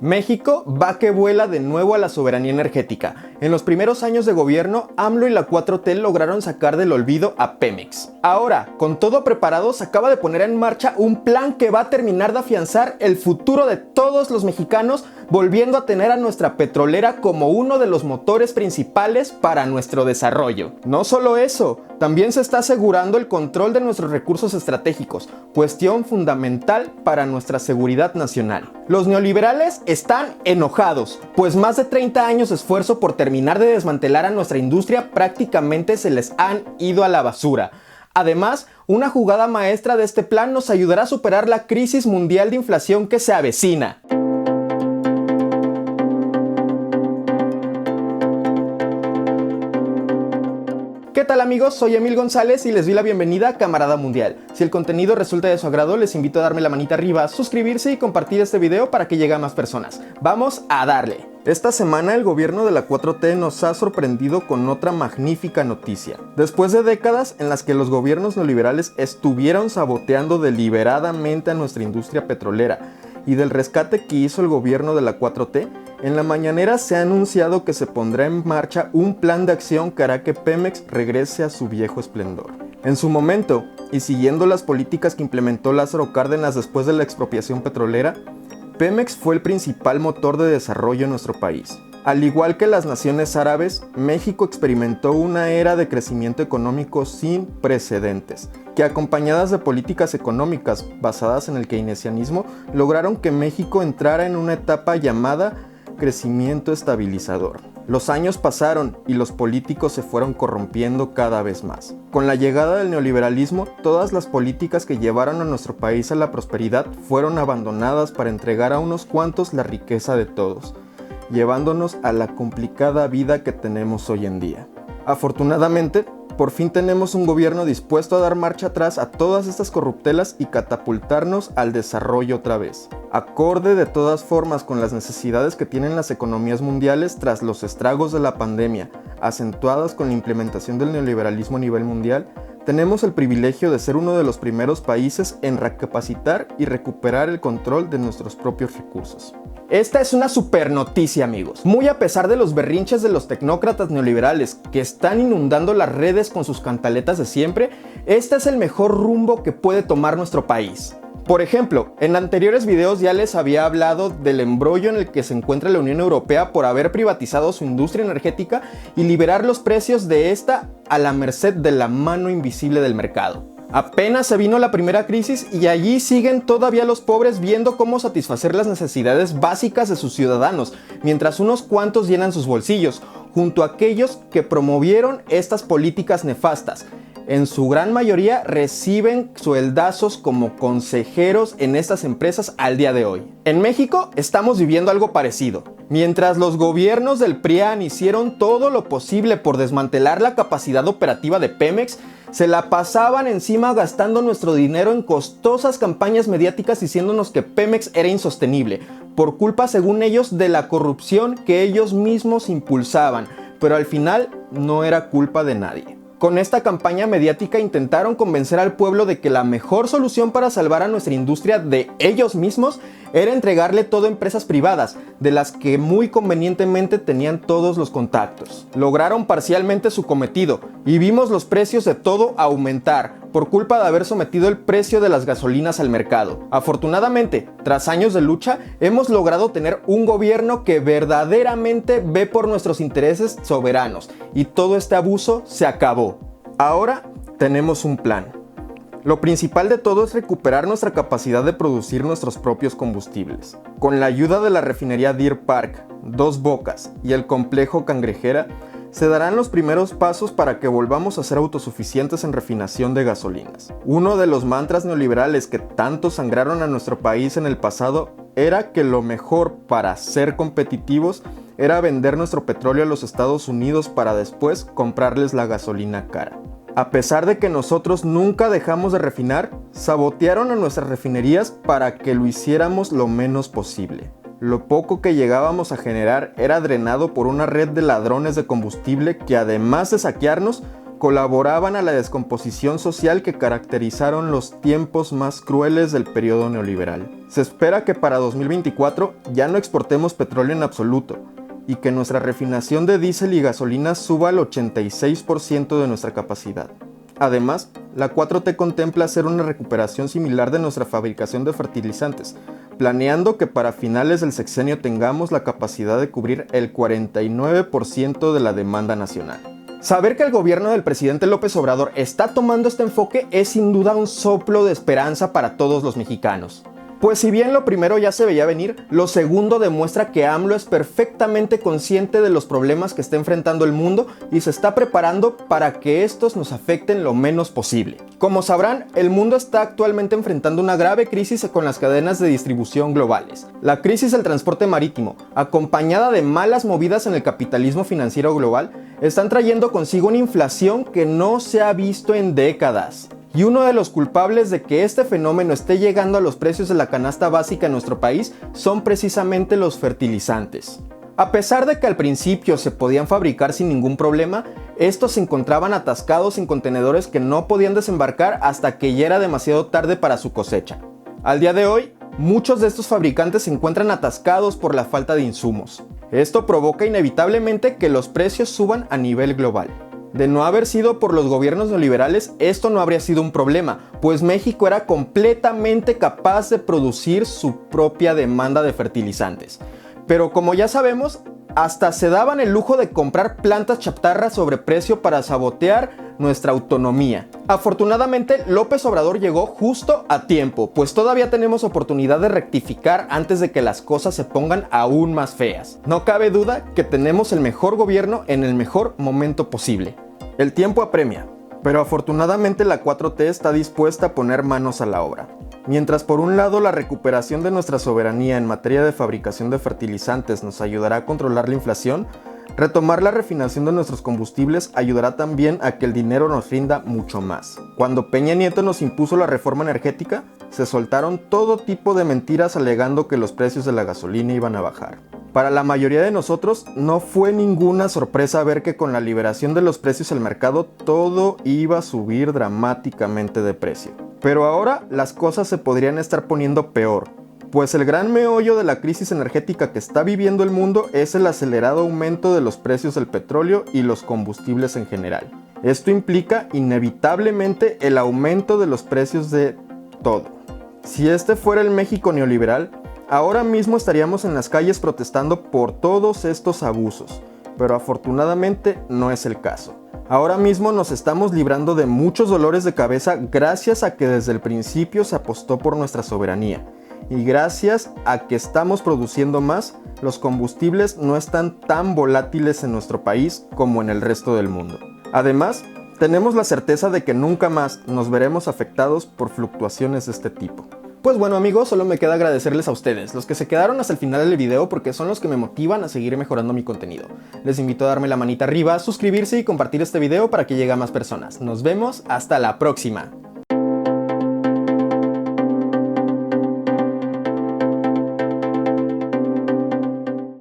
México va que vuela de nuevo a la soberanía energética. En los primeros años de gobierno, AMLO y la 4T lograron sacar del olvido a Pemex. Ahora, con todo preparado, se acaba de poner en marcha un plan que va a terminar de afianzar el futuro de todos los mexicanos, volviendo a tener a nuestra petrolera como uno de los motores principales para nuestro desarrollo. No solo eso, también se está asegurando el control de nuestros recursos estratégicos, cuestión fundamental para nuestra seguridad nacional. Los neoliberales están enojados, pues más de 30 años de esfuerzo por terminar de desmantelar a nuestra industria prácticamente se les han ido a la basura. Además, una jugada maestra de este plan nos ayudará a superar la crisis mundial de inflación que se avecina. ¿Qué tal amigos? Soy Emil González y les doy la bienvenida a Camarada Mundial. Si el contenido resulta de su agrado, les invito a darme la manita arriba, suscribirse y compartir este video para que llegue a más personas. ¡Vamos a darle! Esta semana el gobierno de la 4T nos ha sorprendido con otra magnífica noticia. Después de décadas en las que los gobiernos neoliberales estuvieron saboteando deliberadamente a nuestra industria petrolera y del rescate que hizo el gobierno de la 4T, en la mañanera se ha anunciado que se pondrá en marcha un plan de acción que hará que Pemex regrese a su viejo esplendor. En su momento, y siguiendo las políticas que implementó Lázaro Cárdenas después de la expropiación petrolera, Pemex fue el principal motor de desarrollo en nuestro país. Al igual que las naciones árabes, México experimentó una era de crecimiento económico sin precedentes, que acompañadas de políticas económicas basadas en el keynesianismo, lograron que México entrara en una etapa llamada crecimiento estabilizador. Los años pasaron y los políticos se fueron corrompiendo cada vez más. Con la llegada del neoliberalismo, todas las políticas que llevaron a nuestro país a la prosperidad fueron abandonadas para entregar a unos cuantos la riqueza de todos, llevándonos a la complicada vida que tenemos hoy en día. Afortunadamente, por fin tenemos un gobierno dispuesto a dar marcha atrás a todas estas corruptelas y catapultarnos al desarrollo otra vez. Acorde de todas formas con las necesidades que tienen las economías mundiales tras los estragos de la pandemia, acentuadas con la implementación del neoliberalismo a nivel mundial, tenemos el privilegio de ser uno de los primeros países en recapacitar y recuperar el control de nuestros propios recursos. Esta es una super noticia, amigos. Muy a pesar de los berrinches de los tecnócratas neoliberales que están inundando las redes con sus cantaletas de siempre, este es el mejor rumbo que puede tomar nuestro país. Por ejemplo, en anteriores videos ya les había hablado del embrollo en el que se encuentra la Unión Europea por haber privatizado su industria energética y liberar los precios de esta a la merced de la mano invisible del mercado. Apenas se vino la primera crisis y allí siguen todavía los pobres viendo cómo satisfacer las necesidades básicas de sus ciudadanos, mientras unos cuantos llenan sus bolsillos, junto a aquellos que promovieron estas políticas nefastas. En su gran mayoría reciben sueldazos como consejeros en estas empresas al día de hoy. En México estamos viviendo algo parecido. Mientras los gobiernos del PRIAN hicieron todo lo posible por desmantelar la capacidad operativa de Pemex, se la pasaban encima gastando nuestro dinero en costosas campañas mediáticas diciéndonos que Pemex era insostenible, por culpa, según ellos, de la corrupción que ellos mismos impulsaban, pero al final no era culpa de nadie. Con esta campaña mediática intentaron convencer al pueblo de que la mejor solución para salvar a nuestra industria de ellos mismos era entregarle todo a empresas privadas, de las que muy convenientemente tenían todos los contactos. Lograron parcialmente su cometido y vimos los precios de todo aumentar por culpa de haber sometido el precio de las gasolinas al mercado. Afortunadamente, tras años de lucha, hemos logrado tener un gobierno que verdaderamente ve por nuestros intereses soberanos y todo este abuso se acabó. Ahora tenemos un plan. Lo principal de todo es recuperar nuestra capacidad de producir nuestros propios combustibles. Con la ayuda de la refinería Deer Park, Dos Bocas y el complejo Cangrejera, se darán los primeros pasos para que volvamos a ser autosuficientes en refinación de gasolinas. Uno de los mantras neoliberales que tanto sangraron a nuestro país en el pasado era que lo mejor para ser competitivos era vender nuestro petróleo a los Estados Unidos para después comprarles la gasolina cara. A pesar de que nosotros nunca dejamos de refinar, sabotearon a nuestras refinerías para que lo hiciéramos lo menos posible. Lo poco que llegábamos a generar era drenado por una red de ladrones de combustible que, además de saquearnos, colaboraban a la descomposición social que caracterizaron los tiempos más crueles del periodo neoliberal. Se espera que para 2024 ya no exportemos petróleo en absoluto y que nuestra refinación de diésel y gasolina suba al 86% de nuestra capacidad. Además, la 4T contempla hacer una recuperación similar de nuestra fabricación de fertilizantes, planeando que para finales del sexenio tengamos la capacidad de cubrir el 49% de la demanda nacional. Saber que el gobierno del presidente López Obrador está tomando este enfoque es sin duda un soplo de esperanza para todos los mexicanos. Pues si bien lo primero ya se veía venir, lo segundo demuestra que AMLO es perfectamente consciente de los problemas que está enfrentando el mundo y se está preparando para que estos nos afecten lo menos posible. Como sabrán, el mundo está actualmente enfrentando una grave crisis con las cadenas de distribución globales. La crisis del transporte marítimo, acompañada de malas movidas en el capitalismo financiero global, están trayendo consigo una inflación que no se ha visto en décadas. Y uno de los culpables de que este fenómeno esté llegando a los precios de la canasta básica en nuestro país son precisamente los fertilizantes. A pesar de que al principio se podían fabricar sin ningún problema, estos se encontraban atascados en contenedores que no podían desembarcar hasta que ya era demasiado tarde para su cosecha. Al día de hoy, muchos de estos fabricantes se encuentran atascados por la falta de insumos. Esto provoca inevitablemente que los precios suban a nivel global. De no haber sido por los gobiernos neoliberales, esto no habría sido un problema, pues México era completamente capaz de producir su propia demanda de fertilizantes. Pero como ya sabemos, hasta se daban el lujo de comprar plantas chatarra sobre precio para sabotear nuestra autonomía. Afortunadamente, López Obrador llegó justo a tiempo, pues todavía tenemos oportunidad de rectificar antes de que las cosas se pongan aún más feas. No cabe duda que tenemos el mejor gobierno en el mejor momento posible. El tiempo apremia, pero afortunadamente la 4T está dispuesta a poner manos a la obra. Mientras por un lado la recuperación de nuestra soberanía en materia de fabricación de fertilizantes nos ayudará a controlar la inflación, retomar la refinación de nuestros combustibles ayudará también a que el dinero nos rinda mucho más. Cuando Peña Nieto nos impuso la reforma energética, se soltaron todo tipo de mentiras alegando que los precios de la gasolina iban a bajar. Para la mayoría de nosotros no fue ninguna sorpresa ver que con la liberación de los precios al mercado todo iba a subir dramáticamente de precio. Pero ahora las cosas se podrían estar poniendo peor, pues el gran meollo de la crisis energética que está viviendo el mundo es el acelerado aumento de los precios del petróleo y los combustibles en general. Esto implica inevitablemente el aumento de los precios de todo. Si este fuera el México neoliberal, ahora mismo estaríamos en las calles protestando por todos estos abusos, pero afortunadamente no es el caso. Ahora mismo nos estamos librando de muchos dolores de cabeza gracias a que desde el principio se apostó por nuestra soberanía. Y gracias a que estamos produciendo más, los combustibles no están tan volátiles en nuestro país como en el resto del mundo. Además, tenemos la certeza de que nunca más nos veremos afectados por fluctuaciones de este tipo. Pues bueno amigos, solo me queda agradecerles a ustedes, los que se quedaron hasta el final del video porque son los que me motivan a seguir mejorando mi contenido. Les invito a darme la manita arriba, suscribirse y compartir este video para que llegue a más personas. Nos vemos hasta la próxima.